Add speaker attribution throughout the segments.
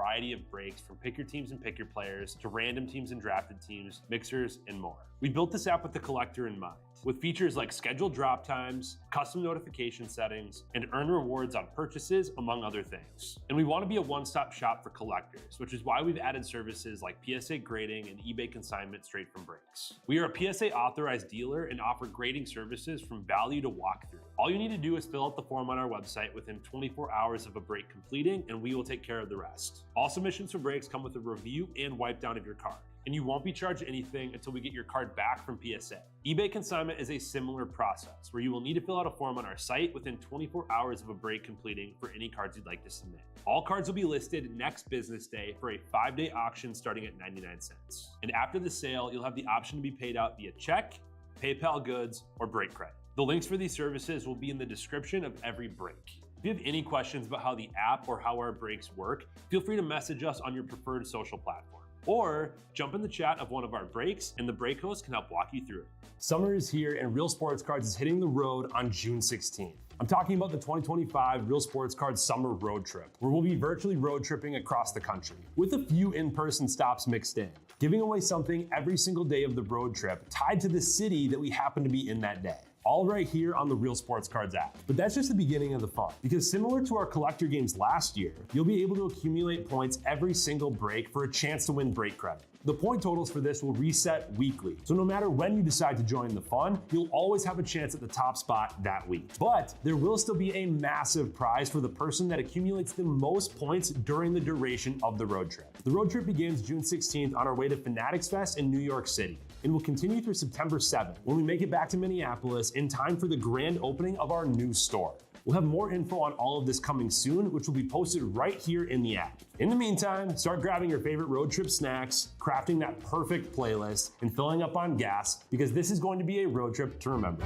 Speaker 1: variety of breaks from pick your teams and pick your players to random teams and drafted teams, mixers, and more. We built this app with the collector in mind, with features like scheduled drop times, custom notification settings, and earn rewards on purchases, among other things. And we want to be a one-stop shop for collectors, which is why we've added services like PSA grading and eBay consignment straight from breaks. We are a PSA authorized dealer and offer grading services from value to walkthrough. All you need to do is fill out the form on our website within 24 hours of a break completing, and we will take care of the rest. All submissions for breaks come with a review and wipe down of your card, and you won't be charged anything until we get your card back from PSA. eBay consignment is a similar process where you will need to fill out a form on our site within 24 hours of a break completing for any cards you'd like to submit. All cards will be listed next business day for a 5-day auction starting at 99 cents. And after the sale, you'll have the option to be paid out via check, PayPal goods, or break credit. The links for these services will be in the description of every break. If you have any questions about how the app or how our breaks work, feel free to message us on your preferred social platform. Or jump in the chat of one of our breaks and the break host can help walk you through it. Summer is here and Real Sports Cards is hitting the road on June 16th. I'm talking about the 2025 Real Sports Cards Summer Road Trip, where we'll be virtually road tripping across the country, with a few in-person stops mixed in, giving away something every single day of the road trip tied to the city that we happen to be in that day. All right here on the Real Sports Cards app. But that's just the beginning of the fun, because similar to our collector games last year, you'll be able to accumulate points every single break for a chance to win break credit. The point totals for this will reset weekly, so no matter when you decide to join the fun, you'll always have a chance at the top spot that week. But there will still be a massive prize for the person that accumulates the most points during the duration of the road trip. The road trip begins June 16th on our way to Fanatics Fest in New York City, and will continue through September 7th when we make it back to Minneapolis in time for the grand opening of our new store. We'll have more info on all of this coming soon, which will be posted right here in the app. In the meantime, start grabbing your favorite road trip snacks, crafting that perfect playlist, and filling up on gas, because this is going to be a road trip to remember.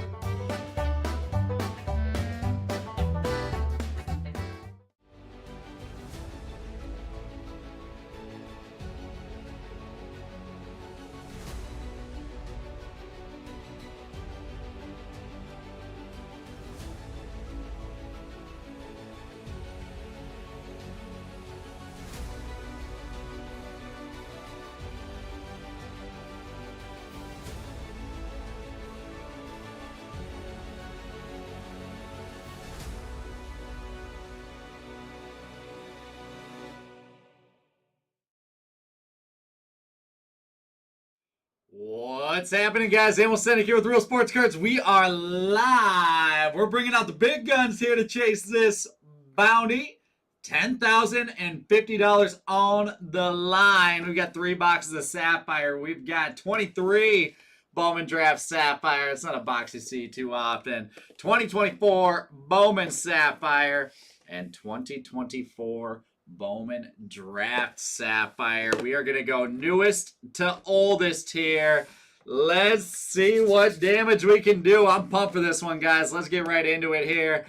Speaker 2: What's happening, guys? Emil Senek here with Real Sports Cards. We are live. We're bringing out the big guns here to chase this bounty. $10,050 on the line. We've got 3 boxes of Sapphire. We've got 23 Bowman Draft Sapphire. It's not a box you see too often. 2024 Bowman Sapphire and 2024 Bowman Draft Sapphire. We are going to go newest to oldest here. Let's see what damage we can do. I'm pumped for this one, guys. Let's get right into it here.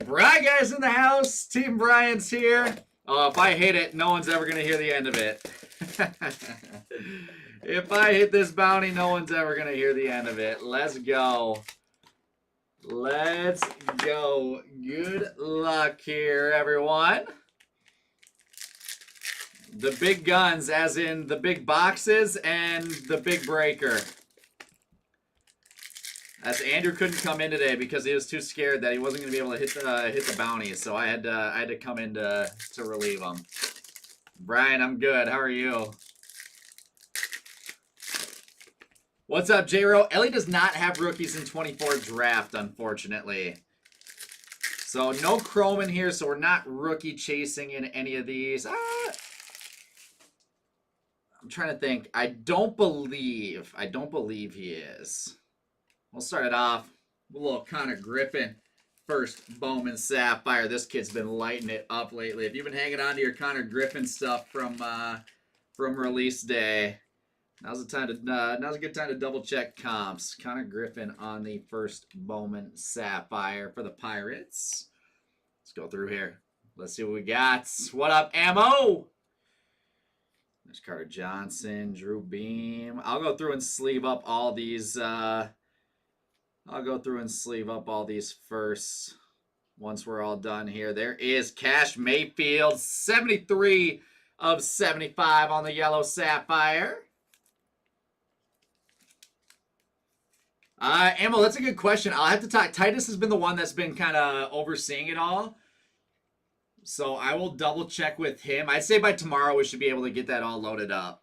Speaker 2: Brian guys in the house. Team Brian's here. Oh, if I hit it, no one's ever going to hear the end of it. If I hit this bounty, no one's ever going to hear the end of it. Let's go. Let's go. Good luck here, everyone. The big guns, as in the big boxes and the big breaker. As Andrew couldn't come in today because he was too scared that he wasn't going to be able to hit the bounties, so I had to come in to relieve him. Brian, I'm good. How are you? What's up, J-Ro? Ellie does not have rookies in 24 draft, unfortunately. So no chrome in here, so we're not rookie chasing in any of these. I'm trying to think. I don't believe he is. We'll start it off with a little Connor Griffin. First Bowman Sapphire. This kid's been lighting it up lately. If you've been hanging on to your Connor Griffin stuff from release day, now's a good time to double check comps. Connor Griffin on the first Bowman Sapphire for the Pirates. Let's go through here. Let's see what we got. What up, Ammo? There's Carter Johnson, Drew Beam. I'll go through and sleeve up all these. I'll go through and sleeve up all these first once we're all done here. There is Cash Mayfield, 73 of 75 on the yellow Sapphire. Ammo, that's a good question. I'll have to talk. Titus has been the one that's been kind of overseeing it all. So I will double check with him. I'd say by tomorrow we should be able to get that all loaded up.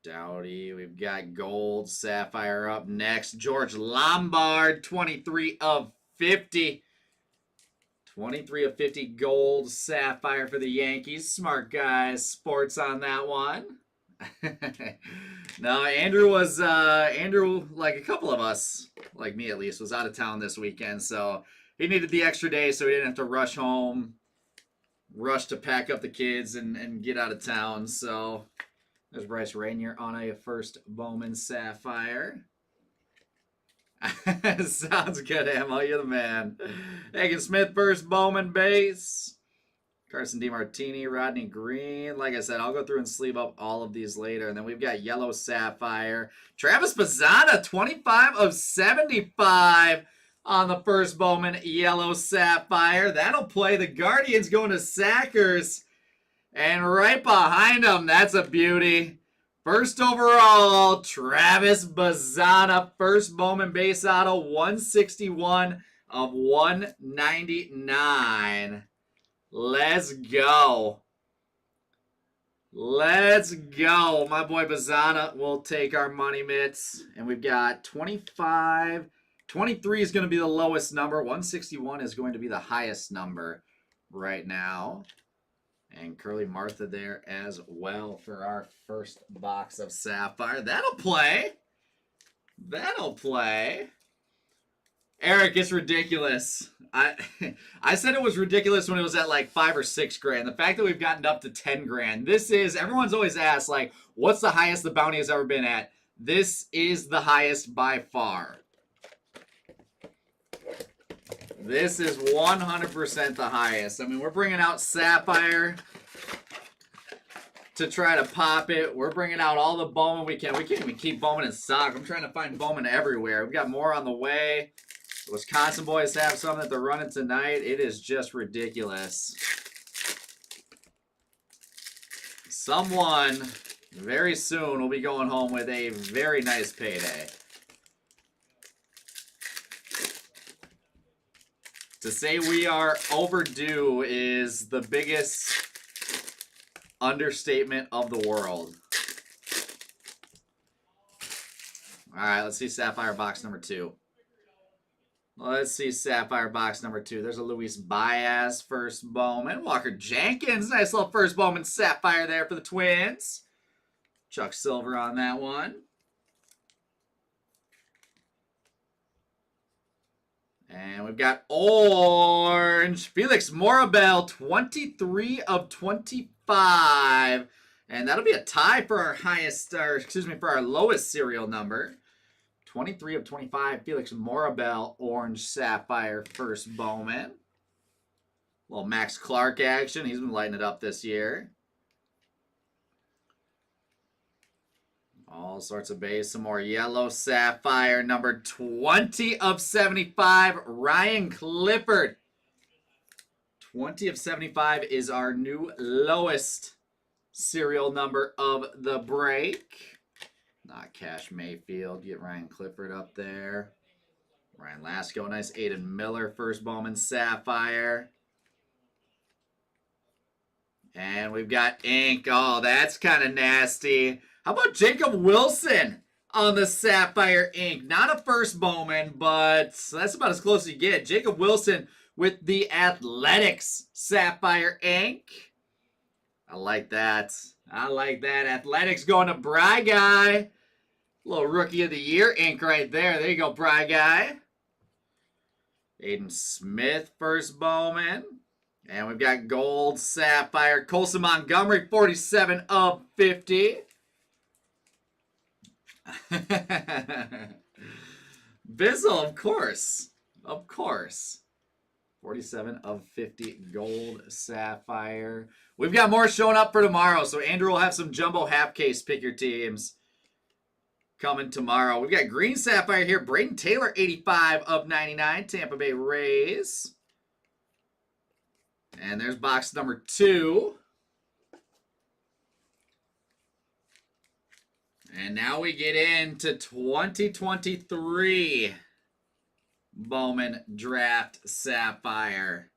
Speaker 2: Dowdy. We've got gold Sapphire up next. George Lombard, 23 of 50. 23 of 50 gold Sapphire for the Yankees. Smart guys. Sports on that one. No, Andrew was, like a couple of us, like me at least, was out of town this weekend. So he needed the extra day so he didn't have to rush home, rush to pack up the kids and get out of town. So there's Bryce Rainier on a first Bowman Sapphire. Sounds good, Ammo. You're the man. Hagen Smith, first Bowman base. Carson DeMartini, Rodney Green. Like I said, I'll go through and sleeve up all of these later. And then we've got yellow Sapphire. Travis Bazzana, 25 of 75 on the first Bowman yellow Sapphire. That'll play. The Guardians going to Sackers. And right behind him, that's a beauty. First overall, Travis Bazzana, first Bowman base auto, 161 of 199. Let's go. Let's go. My boy Bazzana will take our money mitts. And we've got 25. 23 is going to be the lowest number. 161 is going to be the highest number right now. And Curly Martha there as well for our first box of Sapphire. That'll play. That'll play. Eric, it's ridiculous. I said it was ridiculous when it was at like 5 or 6 grand. The fact that we've gotten up to 10 grand. This is, everyone's always asked, like, what's the highest the bounty has ever been at? This is the highest by far. This is 100% the highest. I mean, we're bringing out Sapphire to try to pop it. We're bringing out all the Bowman we can. We can't even keep Bowman in stock. I'm trying to find Bowman everywhere. We've got more on the way. The Wisconsin boys have some that they're running tonight. It is just ridiculous. Someone very soon will be going home with a very nice payday. To say we are overdue is the biggest understatement of the world. All right, let's see Sapphire box number 2. Let's see Sapphire box number 2. There's a Luis Baez first Bowman. Walker Jenkins, nice little first Bowman Sapphire there for the Twins. Chuck Silver on that one. And we've got orange. Felix Morabel, 23 of 25. And that'll be a tie for our highest, or excuse me, for our lowest serial number. 23 of 25, Felix Morabel, orange Sapphire, first Bowman. Little Max Clark action. He's been lighting it up this year. All sorts of base. Some more yellow Sapphire. Number 20 of 75, Ryan Clifford. 20 of 75 is our new lowest serial number of the break. Not Cash Mayfield. Get Ryan Clifford up there. Ryan Lasco. Nice Aiden Miller. First Bowman Sapphire. And we've got ink. Oh, that's kind of nasty. How about Jacob Wilson on the Sapphire ink? Not a first Bowman, but that's about as close as you get. Jacob Wilson with the Athletics Sapphire ink. I like that. I like that. Athletics going to Bry Guy. Little Rookie of the Year ink right there. There you go, Bry Guy. Aiden Smith, first Bowman. And we've got gold Sapphire. Colson Montgomery, 47 of 50. Bizzle, of course. Of course. 47 of 50 gold Sapphire. We've got more showing up for tomorrow, so Andrew will have some jumbo half case pick your teams. coming tomorrow. We've got green sapphire here. Braden Taylor, 85 of 99. Tampa Bay Rays. And there's box number 2. And now we get into 2023 Bowman Draft Sapphire.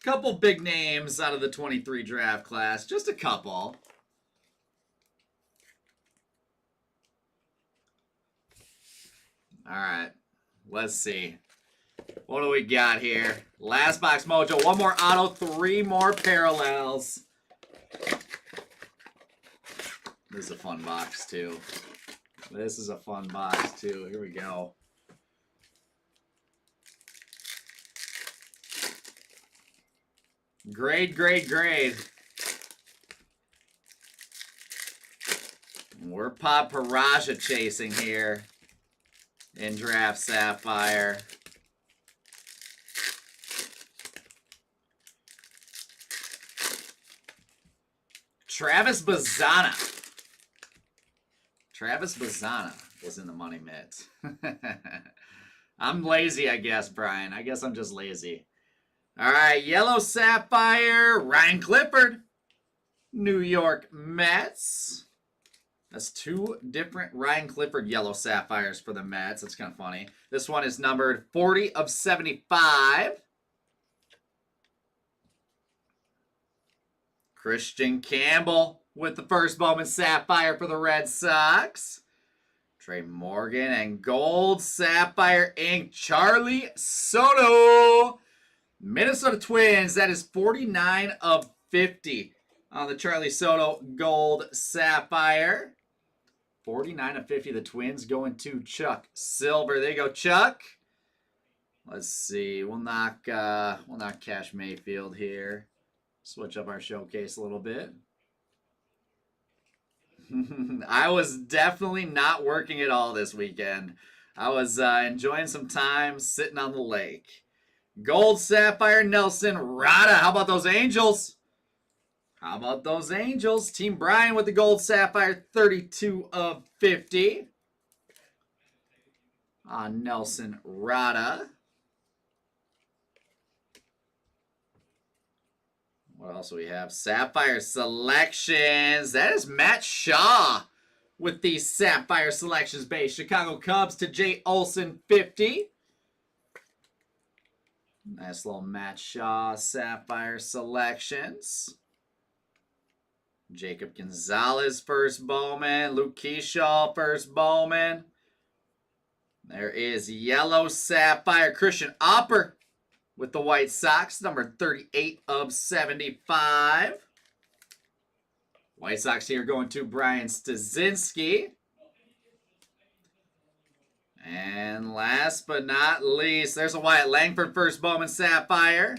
Speaker 2: Couple big names out of the 23 draft class. Just a couple. All right. Let's see. What do we got here? Last box mojo. One more auto. 3 more parallels. This is a fun box, too. This is a fun box, too. Here we go. Grade. We're paparazzi chasing here in Draft Sapphire. Travis Bazzana. Travis Bazzana was in the money mitt. I'm lazy, I guess, Brian. I guess I'm just lazy. All right, yellow sapphire, Ryan Clifford, New York Mets. That's 2 different Ryan Clifford yellow sapphires for the Mets. That's kind of funny. This one is numbered 40 of 75. Christian Campbell with the first Bowman Sapphire for the Red Sox. Trey Morgan and gold sapphire ink, Charlie Soto. Minnesota Twins, that is 49 of 50 on the Charlie Soto gold sapphire. 49 of 50, the Twins going to Chuck Silver. There you go, Chuck. Let's see. We'll knock Cash Mayfield here. Switch up our showcase a little bit. I was definitely not working at all this weekend. I was enjoying some time sitting on the lake. Gold sapphire, Nelson Rada. How about those Angels? How about those Angels? Team Brian with the gold sapphire, 32 of 50. On Nelson Rada. What else do we have? Sapphire selections. That is Matt Shaw with the sapphire selections base. Chicago Cubs to Jay Olson, 50. Nice little Matt Shaw sapphire selections. Jacob Gonzalez, first Bowman. Luke Keyshaw, first Bowman. There is yellow sapphire. Christian Opper with the White Sox, number 38 of 75. White Sox here going to Brian Stasinski. And last but not least, there's a Wyatt Langford first Bowman Sapphire.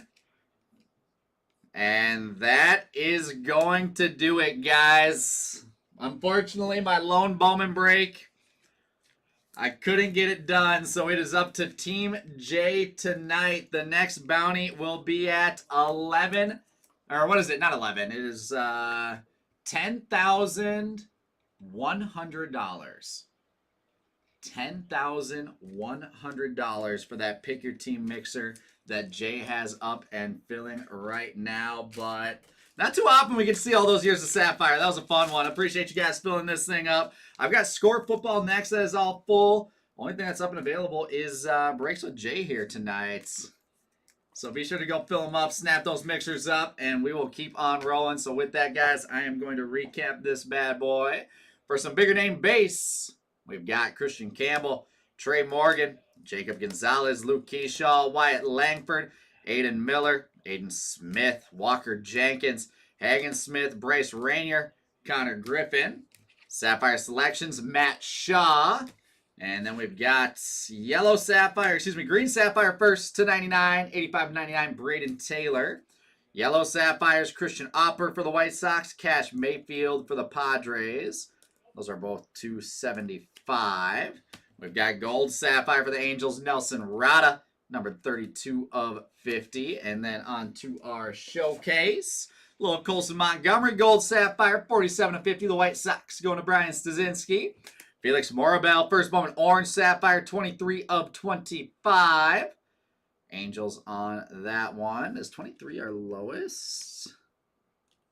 Speaker 2: And that is going to do it, guys. Unfortunately, my lone Bowman break, I couldn't get it done, so it is up to Team J tonight. The next bounty will be at 11, or what is it? Not 11. It is $10,100. $10,100 for that Pick Your Team mixer that Jay has up and filling right now. But not too often we get to see all those years of Sapphire. That was a fun one. I appreciate you guys filling this thing up. I've got Score Football next. That is all full. Only thing that's up and available is Breaks with Jay here tonight. So be sure to go fill them up, snap those mixers up, and we will keep on rolling. So with that, guys, I am going to recap this bad boy. For some bigger name base, we've got Christian Campbell, Trey Morgan, Jacob Gonzalez, Luke Keyshaw, Wyatt Langford, Aiden Miller, Aiden Smith, Walker Jenkins, Hagen Smith, Bryce Rainier, Connor Griffin. Sapphire selections, Matt Shaw. And then we've got green sapphire first to 99, 85-99, Braden Taylor. Yellow sapphires, Christian Opper for the White Sox, Cash Mayfield for the Padres. Those are both 275. We've got gold sapphire for the Angels, Nelson Rada, number 32 of 50. And then on to our showcase. Little Colson Montgomery, gold sapphire, 47 of 50. The White Sox going to Brian Stasinski. Felix Morabel, first Bowman Orange Sapphire, 23 of 25. Angels on that one. Is 23 our lowest?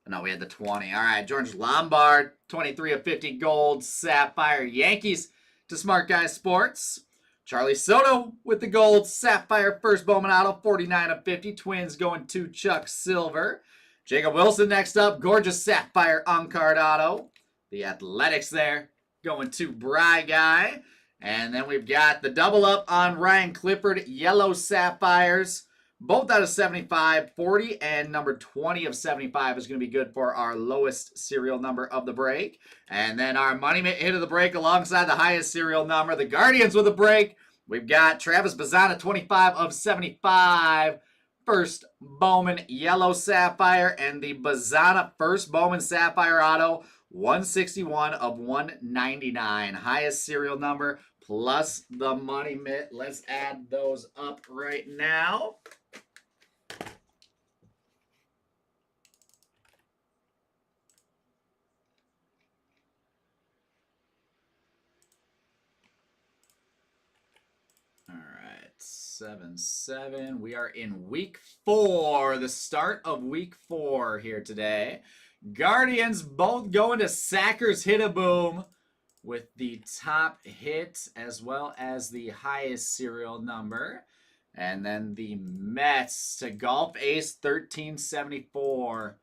Speaker 2: No, we had the 20. All right, George Lombard, 23 of 50 gold Sapphire. Yankees to Smart Guy Sports. Charlie Soto with the gold Sapphire first Bowman Auto, 49 of 50. Twins going to Chuck Silver. Jacob Wilson next up, gorgeous Sapphire on-card auto. The Athletics there going to Bry Guy. And then we've got the double up on Ryan Clifford, yellow Sapphires. Both out of 75, 40, and number 20 of 75 is going to be good for our lowest serial number of the break. And then our money hit of the break alongside the highest serial number, the Guardians with a break. We've got Travis Bazana, 25 of 75. First Bowman yellow Sapphire, and the Bazana first Bowman Sapphire auto, 161 of 199. Highest serial number plus the money mitt. Let's add those up right now. All right, 7-7. We are in week 4, the start of week 4 here today. Guardians both going to Sackers Hit-A-Boom with the top hit as well as the highest serial number. And then the Mets to Golf Ace 1374.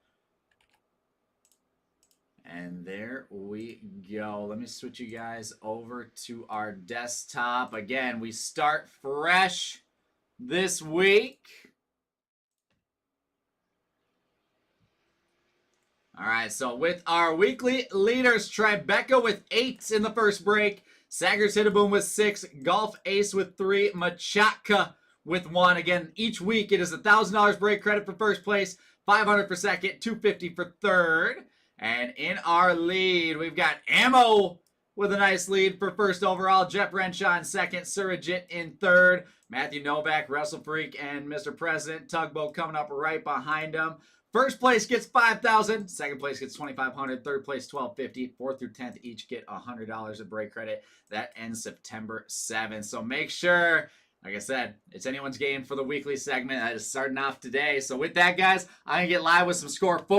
Speaker 2: And there we go. Let me switch you guys over to our desktop. Again, we start fresh this week. All right, so with our weekly leaders, Tribeca with 8 in the first break, Saggers Hit-A-Boom with 6, Golf Ace with 3, Machatka with 1. Again, each week it is $1,000 break credit for first place, $500 for second, $250 for third. And in our lead, we've got Ammo with a nice lead for first overall, Jeff Renshaw in second, Surajit in third, Matthew Novak, Wrestle Freak, and Mr. President Tugboat coming up right behind him. First place gets $5,000. Second place gets $2,500. Third place $1,250. Fourth through 10th each get $100 of break credit. That ends September 7th. So make sure, like I said, it's anyone's game for the weekly segment that is starting off today. So with that, guys, I'm going to get live with some score 4.